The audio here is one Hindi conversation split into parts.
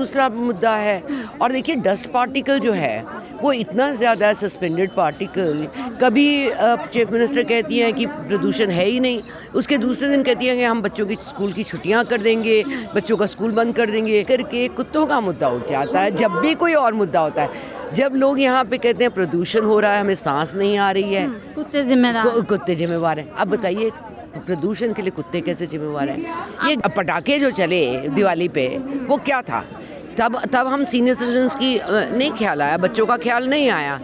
दूसरा मुद्दा है। और देखिए डस्ट पार्टिकल जो है वो इतना ज़्यादा सस्पेंडेड पार्टिकल, कभी चीफ मिनिस्टर कहती हैं कि प्रदूषण है ही नहीं, उसके दूसरे दिन कहती हैं कि हम बच्चों की स्कूल की छुट्टियां कर देंगे, बच्चों का स्कूल बंद कर देंगे करके कुत्तों का मुद्दा उठ जाता है। जब भी कोई और मुद्दा होता है, जब लोग यहाँ पे कहते हैं प्रदूषण हो रहा है, हमें सांस नहीं आ रही है, कुत्ते जिम्मेवार हैं। अब बताइए प्रदूषण के लिए कुत्ते कैसे जिम्मेवार हैं? ये पटाखे जो चले दिवाली पे वो क्या था? तब हम सीनियर सिटीजन्स की नहीं ख्याल आया, बच्चों का ख्याल नहीं आया।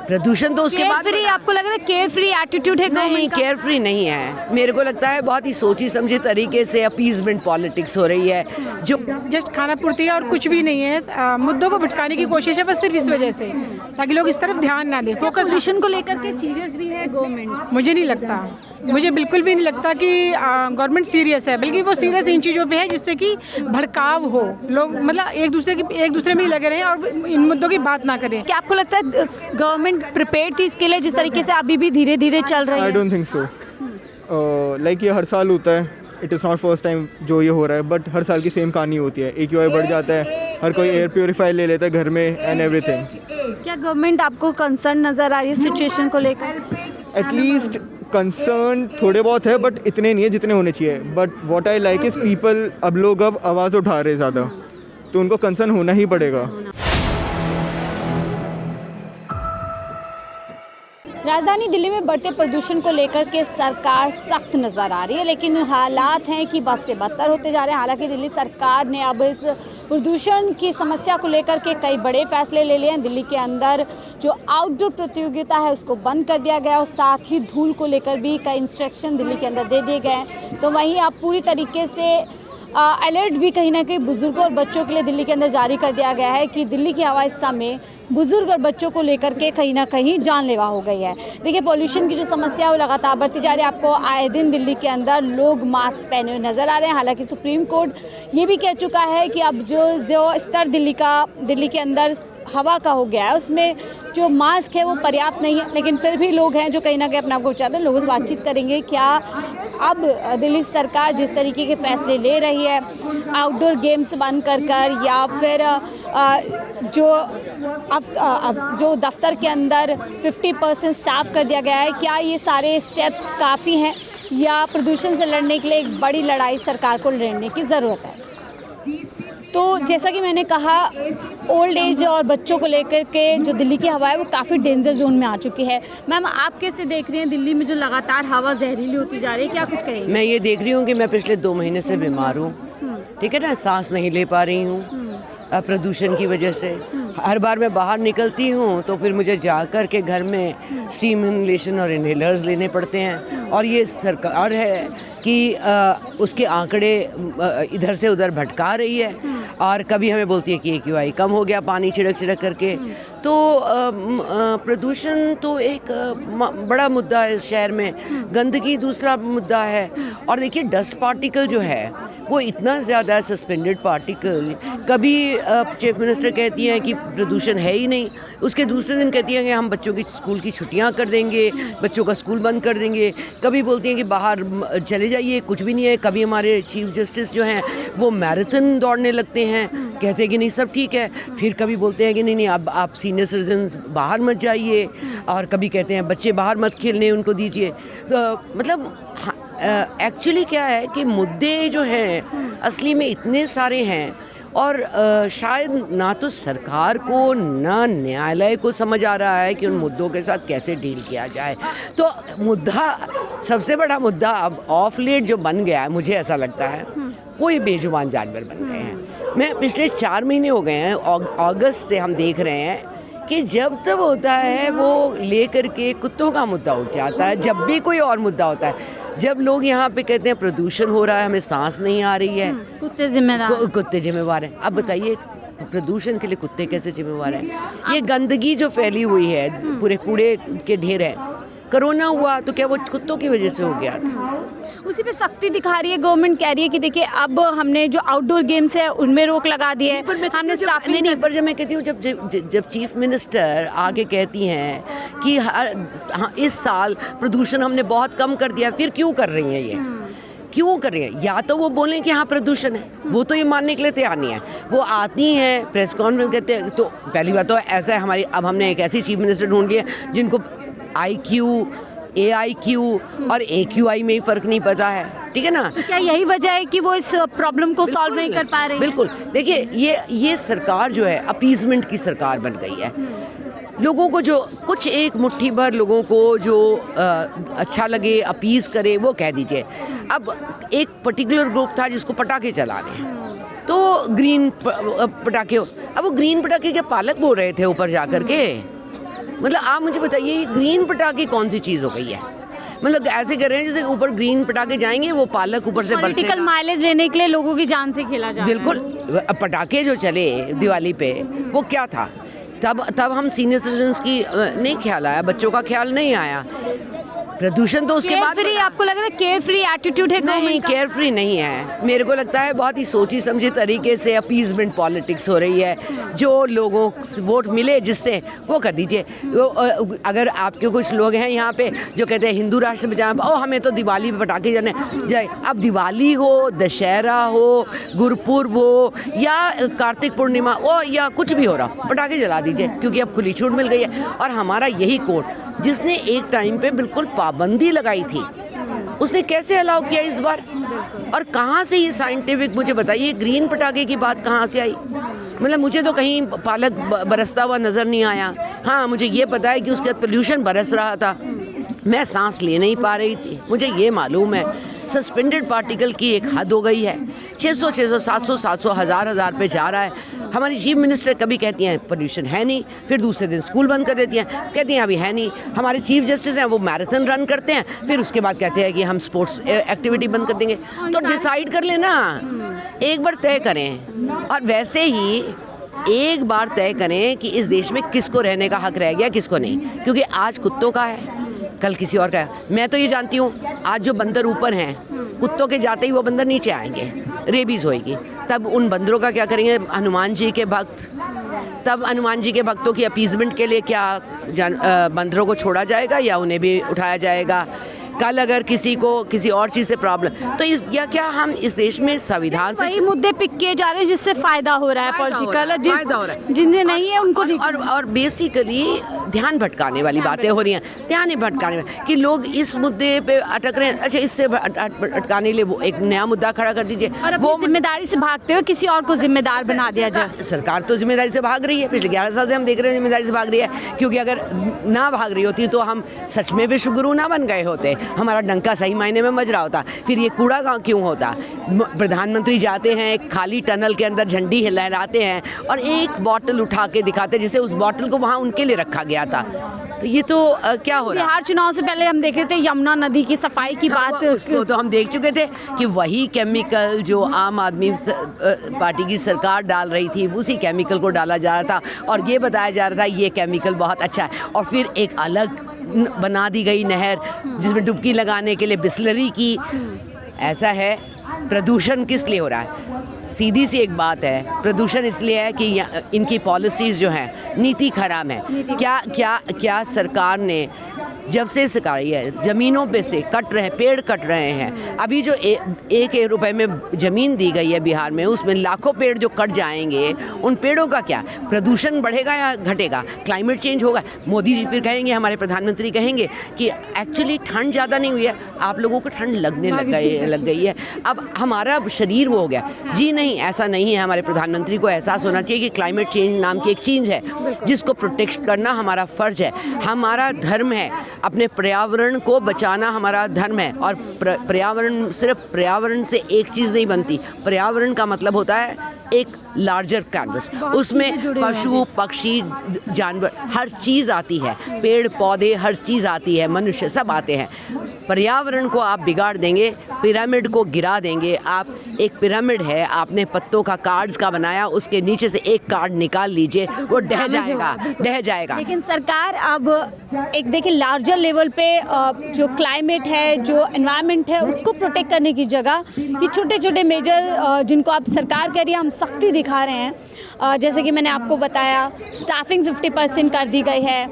प्रदूषण तो उसके बाद फ्री, आपको लग रहा है केयर फ्री एटीट्यूड है? नहीं, केयर फ्री नहीं है। मेरे को लगता है बहुत ही सोची समझी तरीके से अपीजमेंट पॉलिटिक्स हो रही है, जो जस्ट खाना पूर्ति है और कुछ भी नहीं है। मुद्दों को भटकाने की कोशिश है बस सिर्फ इस वजह से, ताकि लोग इस तरफ ध्यान ना दें। फोकस पोल्यूशन को लेकर के सीरियस भी है गवर्नमेंट? मुझे नहीं लगता, मुझे बिल्कुल भी नहीं लगता कि गवर्नमेंट सीरियस है, बल्कि वो सीरियस इन चीज़ों पे है जिससे कि भड़काव हो, लोग मतलब एक दूसरे में ही लगे रहें और इन मुद्दों की बात ना करें। क्या आपको लगता है गवर्नमेंट प्रिपेयर्ड थी इसके लिए जिस तरीके से अभी भी धीरे धीरे चल रही है? I don't think so. Like ये हर साल होता है, it is not first time जो ये हो रहा है, बट हर साल की सेम कहानी होती है। AQI बढ़ जाता है, हर कोई एयर प्योरीफायर ले लेता है घर में एंड एवरीथिंग। क्या गवर्नमेंट आपको कंसर्न नजर आ रही है सिचुएशन को लेकर? एटलीस्ट कंसर्न थोड़े बहुत है, बट इतने नहीं है जितने होने चाहिए। But what I like is people, अब लोग अब आवाज़ उठा रहे ज़्यादा, तो उनको कंसर्न होना ही पड़ेगा। राजधानी दिल्ली में बढ़ते प्रदूषण को लेकर के सरकार सख्त नज़र आ रही है, लेकिन हालात हैं कि बद से बदतर होते जा रहे हैं। हालांकि दिल्ली सरकार ने अब इस प्रदूषण की समस्या को लेकर के कई बड़े फैसले ले लिए हैं। दिल्ली के अंदर जो आउटडोर प्रतियोगिता है उसको बंद कर दिया गया और साथ ही धूल को लेकर भी कई इंस्ट्रक्शन दिल्ली के अंदर दे दिए गए हैं। तो वहीं अब पूरी तरीके से अलर्ट भी कहीं ना कहीं बुजुर्गों और बच्चों के लिए दिल्ली के अंदर जारी कर दिया गया है कि दिल्ली की हवा इस समय बुजुर्ग और बच्चों को लेकर के कहीं ना कहीं जानलेवा हो गई है। देखिए पॉल्यूशन की जो समस्या है वो लगातार बढ़ती जा रही है। आपको आए दिन दिल्ली के अंदर लोग मास्क पहने हुए नजर आ रहे हैं। हालांकि सुप्रीम कोर्ट ये भी कह चुका है कि अब जो स्तर दिल्ली के अंदर हवा का हो गया है उसमें जो मास्क है वो पर्याप्त नहीं है, लेकिन फिर भी लोग हैं जो कहीं ना कहीं अपने आप को चाहते हैं। लोगों से बातचीत करेंगे क्या अब दिल्ली सरकार जिस तरीके के फैसले ले रही है, आउटडोर गेम्स बंद कर या फिर जो दफ्तर के अंदर 50% स्टाफ कर दिया गया है, क्या ये सारे स्टेप्स काफ़ी हैं या प्रदूषण से लड़ने के लिए एक बड़ी लड़ाई सरकार को लड़ने की ज़रूरत है? तो जैसा कि मैंने कहा, ओल्ड एज और बच्चों को लेकर के जो दिल्ली की हवा है वो काफ़ी डेंजर जोन में आ चुकी है। मैम आप कैसे देख रही हैं दिल्ली में जो लगातार हवा जहरीली होती जा रही है, क्या कुछ कहेंगे? मैं ये देख रही हूँ कि मैं पिछले 2 महीने से बीमार हूँ, ठीक है ना, सांस नहीं ले पा रही हूँ प्रदूषण की वजह से। हर बार मैं बाहर निकलती हूँ तो फिर मुझे जा कर के घर में स्टीम इनहेलेशन और इनहेलर्स लेने पड़ते हैं। और ये सरकार है कि उसके आंकड़े इधर से उधर भटका रही है और कभी हमें बोलती है कि AQI कम हो गया पानी छिड़क करके। तो प्रदूषण तो एक बड़ा मुद्दा है इस शहर में, गंदगी दूसरा मुद्दा है। और देखिए डस्ट पार्टिकल जो है वो इतना ज़्यादा सस्पेंडेड पार्टिकल, कभी चीफ मिनिस्टर कहती हैं कि प्रदूषण है ही नहीं, उसके दूसरे दिन कहती हैं कि हम बच्चों की स्कूल की छुट्टियां कर देंगे, बच्चों का स्कूल बंद कर देंगे। कभी बोलती हैं कि बाहर चले जाइए, कुछ भी नहीं है। कभी हमारे चीफ जस्टिस जो हैं वो मैराथन दौड़ने लगते हैं, कहते हैं कि नहीं सब ठीक है। फिर कभी बोलते हैं कि नहीं अब आप सीनियर सिटीजन्स बाहर मत जाइए, और कभी कहते हैं बच्चे बाहर मत खेलने उनको दीजिए। तो मतलब एक्चुअली क्या है कि मुद्दे जो हैं असली में इतने सारे हैं और शायद ना तो सरकार को ना न्यायालय को समझ आ रहा है कि उन मुद्दों के साथ कैसे डील किया जाए। तो मुद्दा, सबसे बड़ा मुद्दा अब ऑफ लेट जो बन गया है, मुझे ऐसा लगता है वो ये बेजुबान जानवर बन गए हैं। मैं पिछले 4 महीने हो गए हैं, अगस्त से हम देख रहे हैं कि जब तब होता है वो लेकर के कुत्तों का मुद्दा उठ जाता है। जब भी कोई और मुद्दा होता है, जब लोग यहाँ पे कहते हैं प्रदूषण हो रहा है, हमें सांस नहीं आ रही है, कुत्ते जिम्मेवार हैं। अब बताइए प्रदूषण के लिए कुत्ते कैसे जिम्मेवार हैं? ये गंदगी जो फैली हुई है, पूरे कूड़े के ढेर है, कोरोना हुआ तो क्या वो कुत्तों की वजह से हो गया था? उसी पे सख्ती दिखा रही है गवर्नमेंट, कह रही है कि देखिए अब हमने जो आउटडोर गेम्स है उनमें रोक लगा दी है, हमने स्टाफिंग नहीं, पर जब मैं कहती हूँ जब चीफ मिनिस्टर आगे कहती हैं कि इस साल प्रदूषण हमने बहुत कम कर दिया, फिर क्यों कर रही हैं ये? क्यों कर रही है? या तो वो बोलें कि हाँ प्रदूषण है, वो तो ये मानने के लिए तैयार नहीं है। वो आती हैं प्रेस कॉन्फ्रेंस कहते हैं, तो पहली बात तो ऐसा है हमारी, अब हमने एक ऐसी चीफ मिनिस्टर ढूंढ ली है जिनको IQ, AIQ और AQI में ही फ़र्क नहीं पता है, ठीक है ना। क्या यही वजह है कि वो इस प्रॉब्लम को सॉल्व नहीं कर पा रही? बिल्कुल, देखिए ये सरकार जो है अपीजमेंट की सरकार बन गई है। लोगों को जो कुछ एक मुट्ठी भर लोगों को जो अच्छा लगे, अपीज़ करे, वो कह दीजिए। अब एक पर्टिकुलर ग्रुप था जिसको पटाखे चलाने हैं, तो ग्रीन पटाखे, अब वो ग्रीन पटाखे के पालक बोल रहे थे ऊपर जा कर के। मतलब आप मुझे बताइए ग्रीन पटाखे कौन सी चीज़ हो गई है? मतलब ऐसे कर रहे हैं जैसे ऊपर ग्रीन पटाखे जाएंगे, वो पालक ऊपर से बरसेगा। पॉलिटिकल माइलेज लेने के लिए लोगों की जान से खेला जा रहा है। बिल्कुल, पटाखे जो चले दिवाली पे वो क्या था? तब हम सीनियर सिटीजन्स की नहीं ख्याल आया, बच्चों का ख्याल नहीं आया। प्रदूषण तो उसके बाद फ्री, आपको लग रहा है केयर फ्री एटीट्यूड है? नहीं, केयर फ्री नहीं है। मेरे को लगता है बहुत ही सोची समझी तरीके से अपीजमेंट पॉलिटिक्स हो रही है। जो लोगों को वोट मिले जिससे वो कर दीजिए। अगर आपके कुछ लोग हैं यहाँ पे जो कहते हैं हिंदू राष्ट्र बचाएं, हमें तो दिवाली पे पटाखे जाने जाए। अब दिवाली हो, दशहरा हो, गुरपुर्ब हो या कार्तिक पूर्णिमा हो या कुछ भी हो रहा, पटाखे जला दीजिए, क्योंकि अब खुली छूट मिल गई है। और हमारा यही कोर्ट जिसने एक टाइम पे बिल्कुल पाबंदी लगाई थी, उसने कैसे अलाउ किया इस बार? और कहाँ से ये साइंटिफिक, मुझे बताइए ग्रीन पटाखे की बात कहाँ से आई? मतलब मुझे तो कहीं पालक बरसता हुआ नज़र नहीं आया। हाँ, मुझे ये पता है कि उसके बाद पोल्यूशन बरस रहा था, मैं सांस ले नहीं पा रही थी, मुझे ये मालूम है। सस्पेंडेड पार्टिकल की एक हद हो गई है, 600, 700, 1000 पे जा रहा है। हमारी चीफ मिनिस्टर कभी कहती हैं पोल्यूशन है नहीं, फिर दूसरे दिन स्कूल बंद कर देती हैं, कहती हैं अभी है नहीं। हमारे चीफ जस्टिस हैं, वो मैराथन रन करते हैं, फिर उसके बाद कहते हैं कि हम स्पोर्ट्स एक्टिविटी बंद कर देंगे। तो डिसाइड कर लेना, एक बार तय करें। और वैसे ही एक बार तय करें कि इस देश में किसको रहने का हक रह गया, किसको नहीं। क्योंकि आज कुत्तों का है, कल किसी और का है। मैं तो ये जानती हूँ, आज जो बंदर ऊपर हैं, कुत्तों के जाते ही वो बंदर नीचे आएंगे, रेबीज़ होएगी। तब उन बंदरों का क्या करेंगे हनुमान जी के भक्त? तब हनुमान जी के भक्तों की अपीजमेंट के लिए क्या बंदरों को छोड़ा जाएगा या उन्हें भी उठाया जाएगा? कल अगर किसी को किसी और चीज़ से प्रॉब्लम, तो इस या क्या हम इस देश में संविधान से वही मुद्दे पिक किए जा रहे हैं जिससे फायदा हो रहा है पॉलिटिकल, जिन्हें नहीं है उनको और बेसिकली ध्यान भटकाने वाली बातें हो रही हैं। ध्यान भटकाने कि लोग इस मुद्दे पे अटक रहे हैं। अच्छा, इससे अटकाने के लिए वो एक नया मुद्दा खड़ा कर दीजिए, वो जिम्मेदारी से भागते हुए किसी और को जिम्मेदार बना दिया जाए। सरकार तो जिम्मेदारी से भाग रही है, पिछले 11 साल से हम देख रहे हैं जिम्मेदारी से भाग रही है। क्योंकि अगर ना भाग रही होती तो हम सच में विश्वगुरु ना बन गए होते, हमारा डंका सही मायने में बज रहा होता। फिर ये कूड़ा गाँव क्यों होता? प्रधानमंत्री जाते हैं एक खाली टनल के अंदर, झंडी लहराते हैं और एक बॉटल उठा के दिखाते जैसे उस बॉटल को वहाँ उनके लिए रखा गया था। तो ये तो क्या हो रहा है? बिहार चुनाव से पहले हम देख रहे थे यमुना नदी की सफाई की बात, उसको तो हम देख चुके थे कि वही केमिकल जो आम आदमी पार्टी की सरकार डाल रही थी, उसी केमिकल को डाला जा रहा था और ये बताया जा रहा था ये केमिकल बहुत अच्छा है। और फिर एक अलग बना दी गई नहर जिसमें डुबकी लगाने के लिए बिस्लरी की। ऐसा है, प्रदूषण किस लिए हो रहा है? सीधी सी एक बात है, प्रदूषण इसलिए है कि इनकी पॉलिसीज़ जो हैं, नीति खराब है। क्या सरकार ने जब से सिखाई है, ज़मीनों पे से कट रहे, पेड़ कट रहे हैं। अभी जो एक रुपए में ज़मीन दी गई है बिहार में, उसमें लाखों पेड़ जो कट जाएंगे, उन पेड़ों का क्या? प्रदूषण बढ़ेगा या घटेगा? क्लाइमेट चेंज होगा? मोदी जी फिर कहेंगे, हमारे प्रधानमंत्री कहेंगे कि एक्चुअली ठंड ज़्यादा नहीं हुई है, आप लोगों को ठंड लगने लग गई है, अब हमारा शरीर वो हो गया। जी नहीं, ऐसा नहीं है। हमारे प्रधानमंत्री को एहसास होना चाहिए कि क्लाइमेट चेंज नाम की एक चीज़ है जिसको प्रोटेक्ट करना हमारा फ़र्ज़ है, हमारा धर्म है। अपने पर्यावरण को बचाना हमारा धर्म है। और पर्यावरण, सिर्फ पर्यावरण से एक चीज़ नहीं बनती। पर्यावरण का मतलब होता है एक लार्जर कैनवस, उसमें पशु पक्षी जानवर हर चीज़ आती है, पेड़ पौधे हर चीज़ आती है, मनुष्य सब आते हैं। पर्यावरण को आप बिगाड़ देंगे, पिरामिड को गिरा देंगे। आप एक पिरामिड है, आपने पत्तों का कार्ड्स का बनाया, उसके नीचे से एक कार्ड निकाल लीजिए, वो ढह जाएगा। लेकिन सरकार अब एक देखिए लार्जर लेवल पे जो क्लाइमेट है, जो एनवायरनमेंट है, उसको प्रोटेक्ट करने की जगह ये छोटे छोटे मेजर जिनको आप सरकार कह रही है हम सख्ती दिखा रहे हैं। जैसे कि मैंने आपको बताया, स्टाफिंग 50% कर दी गई है,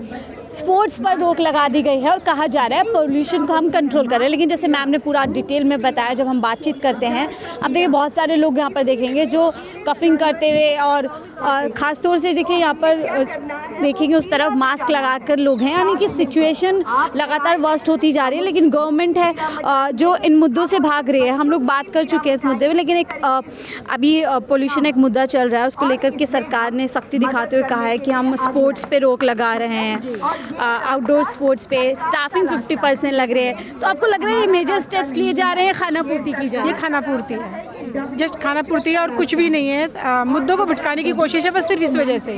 स्पोर्ट्स पर रोक लगा दी गई है और कहा जा रहा है पोल्यूशन को हम कंट्रोल कर रहे हैं, लेकिन जैसे मैम ने पूरा डिटेल में बताया जब हम बातचीत करते हैं, अब देखिए बहुत सारे लोग यहाँ पर देखेंगे जो कफिंग करते हुए और ख़ास तौर से देखिए यहाँ पर देखेंगे उस तरफ मास्क लगाकर लोग हैं, यानी कि सिचुएशन लगातार वर्स्ट होती जा रही है। लेकिन गवर्नमेंट है जो इन मुद्दों से भाग रही है। हम लोग बात कर चुके हैं इस मुद्दे में, लेकिन एक अभी पोल्यूशन एक मुद्दा चल रहा है, उसको लेकर के सरकार ने सख्ती दिखाते हुए कहा है कि हम स्पोर्ट्स पे रोक लगा रहे हैं, आउटडोर स्पोर्ट्स पे स्टाफिंग 50% लग रही है। तो आपको लग रहा है ये मेजर स्टेप्स लिए जा रहे हैं, खाना पूर्ति की जा रही ये है? खाना पूर्ति है, जस्ट खाना पूर्ति है और कुछ भी नहीं है। मुद्दों को भटकाने की कोशिश है बस सिर्फ इस वजह से,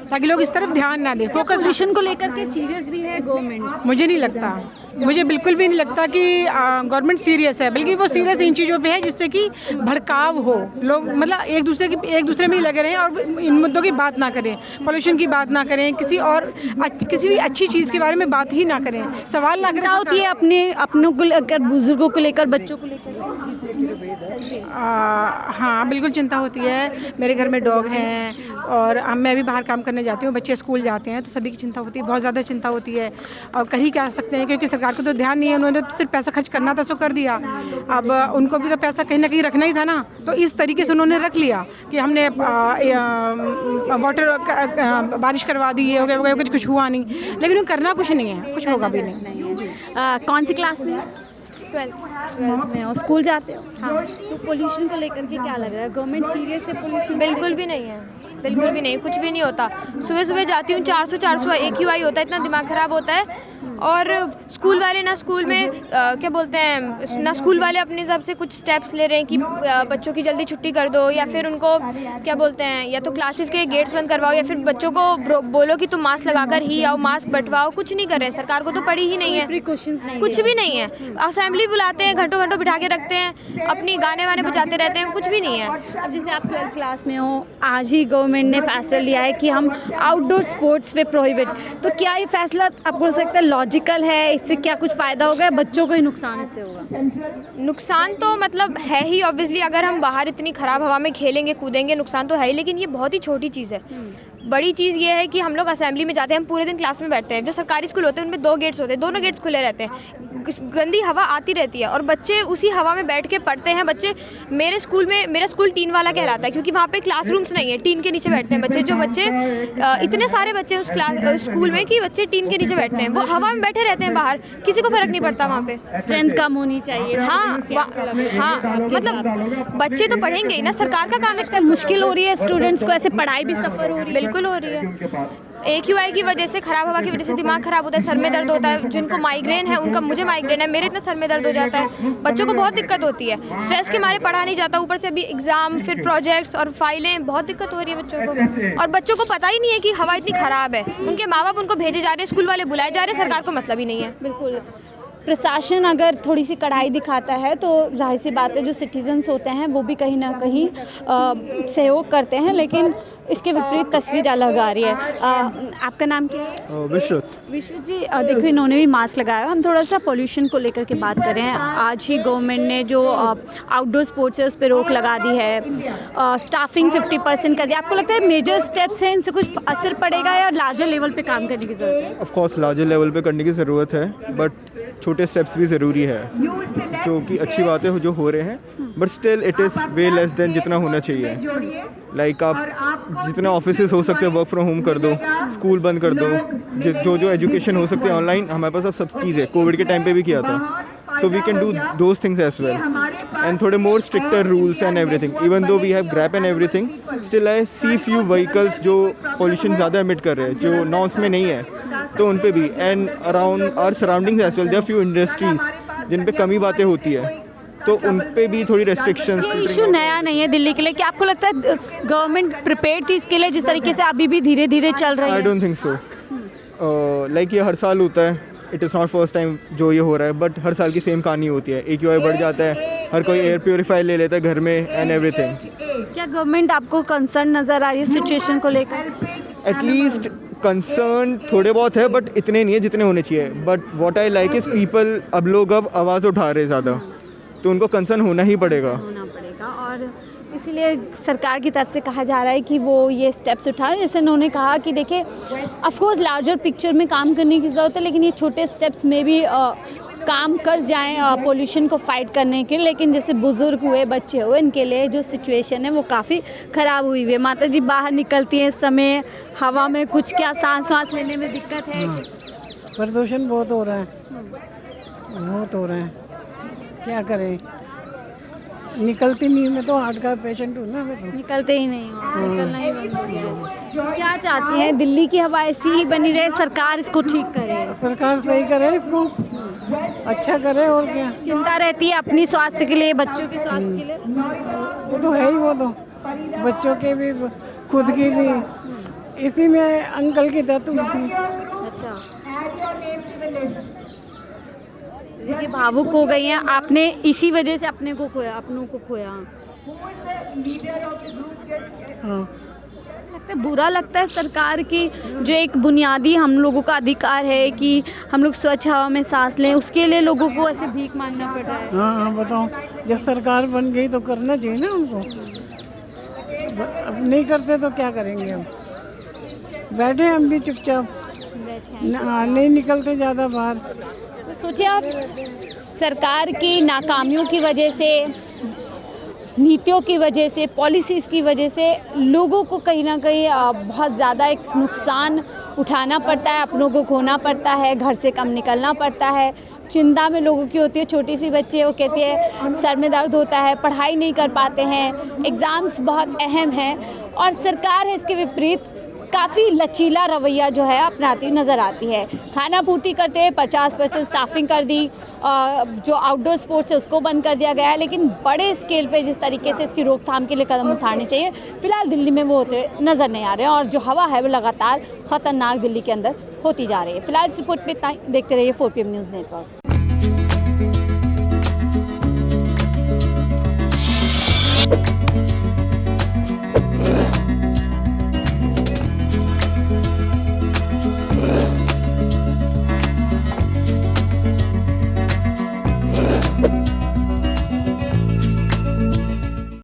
ताकि लोग इस तरफ ध्यान ना दें, फोकस। पोल्यूशन को लेकर के सीरियस भी है गवर्नमेंट? मुझे नहीं लगता, मुझे बिल्कुल भी नहीं लगता कि गवर्नमेंट सीरियस है, बल्कि वो सीरियस इन चीज़ों पे है जिससे कि भड़काव हो, लोग मतलब एक दूसरे में ही लगे रहें और इन मुद्दों की बात ना करें, पोल्यूशन की बात ना करें, किसी भी अच्छी चीज़ के बारे में बात ही ना करें, सवाल ना करें। होती है अपनों को लेकर, बुजुर्गों को लेकर, बच्चों को लेकर? हाँ बिल्कुल चिंता होती है। मेरे घर में डॉग हैं और मैं भी बाहर काम करने जाती हूँ, बच्चे स्कूल जाते हैं, तो सभी की चिंता होती है, बहुत ज़्यादा चिंता होती है। और कर ही क्या सकते हैं, क्योंकि सरकार को तो ध्यान नहीं है, उन्होंने सिर्फ पैसा खर्च करना था तो कर दिया। अब उनको भी तो पैसा कहीं ना कहीं रखना ही था ना, तो इस तरीके से उन्होंने रख लिया कि हमने वाटर बारिश करवा दी है, हो गया कुछ हुआ नहीं, लेकिन करना कुछ नहीं है, कुछ होगा भी नहीं। कौन सी क्लास में? 12th में हो, स्कूल जाते हो? हाँ। तो पोल्यूशन को लेकर के क्या लग रहा है, गवर्नमेंट सीरियस है पोल्यूशन? बिल्कुल भी नहीं है, बिल्कुल भी नहीं, कुछ भी नहीं होता। सुबह सुबह जाती हूँ, 400 AQI होता है, इतना दिमाग ख़राब होता है। और स्कूल वाले ना स्कूल में क्या बोलते हैं ना, स्कूल वाले अपने हिसाब से कुछ स्टेप्स ले रहे हैं कि बच्चों की जल्दी छुट्टी कर दो, या फिर उनको क्या बोलते हैं, या तो क्लासेस के गेट्स बंद करवाओ, या फिर बच्चों को बोलो कि तुम मास्क लगाकर ही आओ, मास्क बंटवाओ। कुछ नहीं कर रहे, सरकार को तो पड़ी ही नहीं है, प्रिकॉशंस नहीं, कुछ भी नहीं है। असेंबली बुलाते हैं, घंटों घंटों बिठा के रखते हैं, अपनी गाने वाने बजाते रहते हैं, कुछ भी नहीं है। अब जैसे आप 12th क्लास में हो, आज ही गवर्नमेंट ने फैसला लिया है कि हम आउटडोर स्पोर्ट्स पे प्रोहिबिट, तो क्या ये फैसला आपको हो सकता है लॉजिकल है? इससे क्या कुछ फ़ायदा होगा, बच्चों को ही नुकसान इससे होगा? नुकसान तो मतलब है ही ऑब्वियसली, अगर हम बाहर इतनी ख़राब हवा में खेलेंगे कूदेंगे नुकसान तो है ही, लेकिन ये बहुत ही छोटी चीज़ है। बड़ी चीज़ ये है कि हम लोग असेंबली में जाते हैं, हम पूरे दिन क्लास में बैठते हैं। जो सरकारी स्कूल होते हैं उनमें 2 गेट्स होते हैं, दोनों गेट्स खुले रहते हैं, गंदी हवा आती रहती है और बच्चे उसी हवा में बैठ के पढ़ते हैं। बच्चे मेरे स्कूल टीन वाला कहलाता है, क्योंकि वहाँ पे क्लासरूम्स नहीं है, टीन के नीचे बैठते हैं बच्चे। जो बच्चे इतने सारे बच्चे हैं उस स्कूल में कि बच्चे टीन के नीचे बैठते हैं, वो हवा में बैठे रहते हैं बाहर, किसी को फ़र्क नहीं पड़ता वहाँ पे। स्ट्रेंथ कम होनी चाहिए। हाँ मतलब बच्चे तो पढ़ेंगे ही ना, सरकार का काम है। इसका मुश्किल हो रही है स्टूडेंट्स को, ऐसे पढ़ाई भी सफ़र हो रही है? बिल्कुल हो रही है। AQI की वजह से, ख़राब हवा की वजह से दिमाग ख़राब होता है, सर में दर्द होता है। जिनको माइग्रेन है उनका, मुझे माइग्रेन है, मेरे इतना सर में दर्द हो जाता है। बच्चों को बहुत दिक्कत होती है, स्ट्रेस के मारे पढ़ा नहीं जाता, ऊपर से अभी एग्ज़ाम, फिर प्रोजेक्ट्स और फाइलें, बहुत दिक्कत हो रही है बच्चों को। और बच्चों को पता ही नहीं है कि हवा इतनी ख़राब है, उनके माँ बाप उनको भेजे जा रहे हैं, स्कूल वाले बुलाए जा रहे हैं, सरकार को मतलब ही नहीं है। बिल्कुल। प्रशासन अगर थोड़ी सी कड़ाई दिखाता है तो जाहिर सी बात है जो सिटीजन्स होते हैं वो भी कहीं ना कहीं सहयोग करते हैं, लेकिन इसके विपरीत तस्वीर अलग आ रही है। आपका नाम क्या है? विश्रुत जी, देखो इन्होंने भी मास्क लगाया है। हम थोड़ा सा पोल्यूशन को लेकर के बात कर रहे हैं। आज ही गवर्नमेंट ने जो आउटडोर स्पोर्ट्स है उस पर रोक लगा दी है, स्टाफिंग 50% कर दिया। आपको लगता है मेजर स्टेप्स हैं, इनसे कुछ असर पड़ेगा या लार्जर लेवल पे काम करने की ज़रूरत है? ऑफ कोर्स लार्जर लेवल पे करने की ज़रूरत है, बट छोटे स्टेप्स भी ज़रूरी है, जो कि अच्छी बातें जो हो रहे हैं, but still it is way less than जितना होना चाहिए। लाइक आप जितना ऑफिसेस हो सकते हैं वर्क फ्रॉम होम कर दो, स्कूल बंद कर दो, जो एजुकेशन हो सकते हैं ऑनलाइन, हमारे पास अब सब चीज़ है, कोविड के टाइम पे भी किया था, so we can do those things as well, and थोड़े more stricter rules and everything, even though we have grab and everything, still I see few vehicles जो pollution ज़्यादा emit कर रहे हैं, जो norms में नहीं है, तो उन पे भी, and around our surroundings as well, there are few industries जिन पे कमी बातें होती है, तो उन पे भी थोड़ी restrictions। ये इशू नया नहीं है दिल्ली के लिए, क्या आपको लगता है गवर्नमेंट प्रिपेयर्ड थी इसके लिए जिस तरीके से अभी भी धीरे धीरे चल रही है? I don't think so, like ये हर साल होता है, it is not first time जो ये हो रहा है, बट हर साल की सेम कहानी होती है। AQI बढ़ जाता है, हर कोई एयर प्योरीफायर ले लेता है घर में एंड एवरीथिंग। क्या गवर्नमेंट आपको कंसर्न नज़र आ रही है सिचुएशन को लेकर? एटलीस्ट कंसर्न थोड़े बहुत है, बट इतने नहीं है जितने होने चाहिए। But what I like is people, अब लोग अब आवाज़ उठा रहे ज़्यादा, तो उनको कंसर्न होना ही पड़ेगा। और इस इसीलिए सरकार की तरफ से कहा जा रहा है कि वो ये स्टेप्स उठा रहे हैं। जैसे उन्होंने कहा कि देखिए ऑफ कोर्स लार्जर पिक्चर में काम करने की ज़रूरत है, लेकिन ये छोटे स्टेप्स में भी काम कर जाएं पोल्यूशन को फाइट करने के लिए। लेकिन जैसे बुज़ुर्ग हुए, बच्चे हुए, इनके लिए जो सिचुएशन है वो काफ़ी ख़राब हुई है। माता जी बाहर निकलती हैं इस समय, हवा में कुछ क्या सांस लेने में दिक्कत है? प्रदूषण बहुत हो रहा है, बहुत हो रहा है, क्या करें। निकलती नहीं, मैं तो हार्ट का पेशेंट हूँ ना, मैं तो निकलते ही नहीं हो, निकलना ही बंद हो गया है। क्या चाहती हैं, दिल्ली की हवा ऐसी ही बनी रहे, सरकार इसको ठीक करे? सरकार सही करे, इसको अच्छा करे, और क्या। चिंता रहती है अपनी स्वास्थ्य के लिए, बच्चों के स्वास्थ्य के लिए? वो तो है ही, वो तो बच्चों के भी, खुद की भी। इसी में अंकल की डेथ हुई थी। अच्छा, देखिए भावुक हो गई हैं, आपने इसी वजह से अपने को खोया, अपनों को खोया। हाँ, लगता है बुरा लगता है सरकार की जो एक बुनियादी हम लोगों का अधिकार है कि हम लोग स्वच्छ हवा में सांस लें, उसके लिए लोगों को ऐसे भीख मांगना पड़ रहा है। हाँ, हाँ, बताओ, जब सरकार बन गई तो करना चाहिए ना उनको। अब नहीं करते तो क्या करेंगे हम? बैठे हम भी चुपचाप, नहीं निकलते ज़्यादा बाहर। तो सोचिए आप, सरकार की नाकामियों की वजह से, नीतियों की वजह से, पॉलिसीज़ की वजह से लोगों को कहीं ना कहीं बहुत ज़्यादा एक नुकसान उठाना पड़ता है, अपनों को खोना पड़ता है, घर से कम निकलना पड़ता है। चिंता में लोगों की होती है, छोटी सी बच्ची है वो कहती है सर में दर्द होता है, पढ़ाई नहीं कर पाते हैं, एग्ज़ाम्स बहुत अहम हैं, और सरकार है इसके विपरीत काफ़ी लचीला रवैया जो है अपनाती हुई नज़र आती है। खाना पूर्ति करते हुए 50% स्टाफिंग कर दी, जो आउटडोर स्पोर्ट्स है उसको बंद कर दिया गया है, लेकिन बड़े स्केल पे जिस तरीके से इसकी रोकथाम के लिए कदम उठाने चाहिए, फ़िलहाल दिल्ली में वो होते नज़र नहीं आ रहे हैं, और जो हवा है वो लगातार ख़तरनाक दिल्ली के अंदर होती जा रही है। फ़िलहाल इस रिपोर्ट में इतना ही। देखते रहिए 4PM न्यूज़ नेटवर्क।